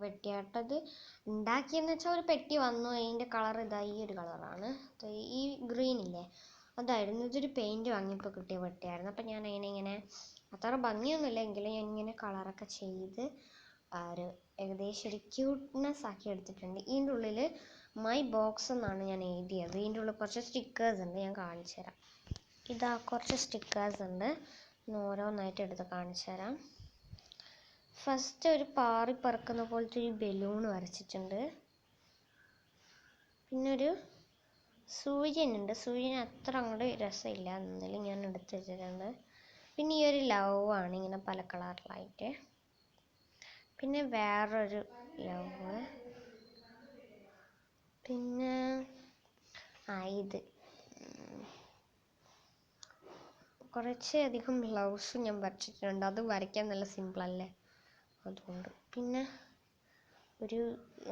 പെട്ടിയാട്ടത് ഉണ്ടാക്കിയെന്ന് വെച്ചാൽ ഒരു പെട്ടി വന്നു. അതിൻ്റെ കളർ ഇതാ ഈ ഒരു കളറാണ്. ഈ ഗ്രീൻ ഇല്ലേ, അതായിരുന്നു. ഇതൊരു പെയിൻറ് വാങ്ങിയപ്പോൾ കിട്ടിയ പെട്ടിയായിരുന്നു. അപ്പം ഞാൻ അതിനിങ്ങനെ അത്ര ഭംഗിയൊന്നുമില്ല എങ്കിലും ഞാൻ ഇങ്ങനെ കളറൊക്കെ ചെയ്ത് ഒരു ഏകദേശം ഒരു ക്യൂട്ട്നെസ് ആക്കി എടുത്തിട്ടുണ്ട്. ഇതിൻ്റെ ഉള്ളിൽ മൈ ബോക്സ് എന്നാണ് ഞാൻ എഴുതിയത്. ഇതിൻ്റെ ഉള്ളിൽ കുറച്ച് സ്റ്റിക്കേഴ്സ് ഉണ്ട്, ഞാൻ കാണിച്ചു തരാം. ഇതാ കുറച്ച് സ്റ്റിക്കേഴ്സ് ഉണ്ട്, ഓരോന്നായിട്ട് എടുത്ത് കാണിച്ചു തരാം. ഫസ്റ്റ് ഒരു പാറി പറക്കുന്ന പോലത്തെ ഒരു ബലൂൺ വരച്ചിട്ടുണ്ട്. പിന്നെ ഒരു സൂര്യനുണ്ട്. സൂര്യൻ അത്ര അങ്ങോട്ട് രസമില്ല, എന്നാലും ഞാൻ എടുത്ത് വെച്ചിട്ടുണ്ട്. പിന്നെ ഈ ഒരു ലവ് ആണ് ഇങ്ങനെ പല കളറിലായിട്ട്. പിന്നെ വേറൊരു ലവ്. പിന്നെ ഇത് കുറച്ചധികം ലവ്സ് ഞാൻ വരച്ചിട്ടുണ്ട്. അത് വരയ്ക്കാൻ നല്ല സിമ്പിളല്ലേ, അതുകൊണ്ട്. പിന്നെ ഒരു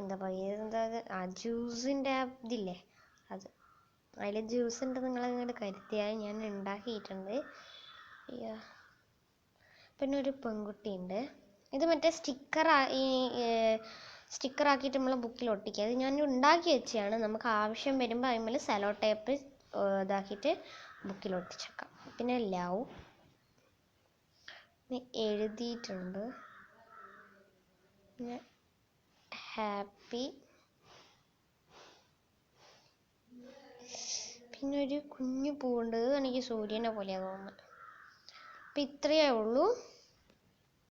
എന്താ പറയുക, ജ്യൂസിൻ്റെ ഇതില്ലേ അത്, അതിൽ ജ്യൂസ് ഉണ്ട് നിങ്ങളങ്ങോട്ട് കരുത്തിയാൽ ഞാൻ ഉണ്ടാക്കിയിട്ടുണ്ട്. പിന്നെ ഒരു പെൺകുട്ടിയുണ്ട്. ഇത് മറ്റേ സ്റ്റിക്കറാക്കിയിട്ട് നമ്മൾ ബുക്കിൽ ഒട്ടിക്കുക. അത് ഞാൻ ഉണ്ടാക്കി വെച്ചാണ്. നമുക്ക് ആവശ്യം വരുമ്പോൾ അതിന്മേൽ സെലോ ടേപ്പ് ഇതാക്കിയിട്ട് ബുക്കിൽ ഒട്ടിച്ചേക്കാം. പിന്നെ ലവ് എഴുതിയിട്ടുണ്ട്. പിന്നെ ഹാപ്പി. പിന്നെ ഒരു കുഞ്ഞു പൂവുണ്ട്, എനിക്ക് സൂര്യനെ പോലെയാണ് തോന്നുന്നത്. അപ്പം ഇത്രയേ ഉള്ളൂ.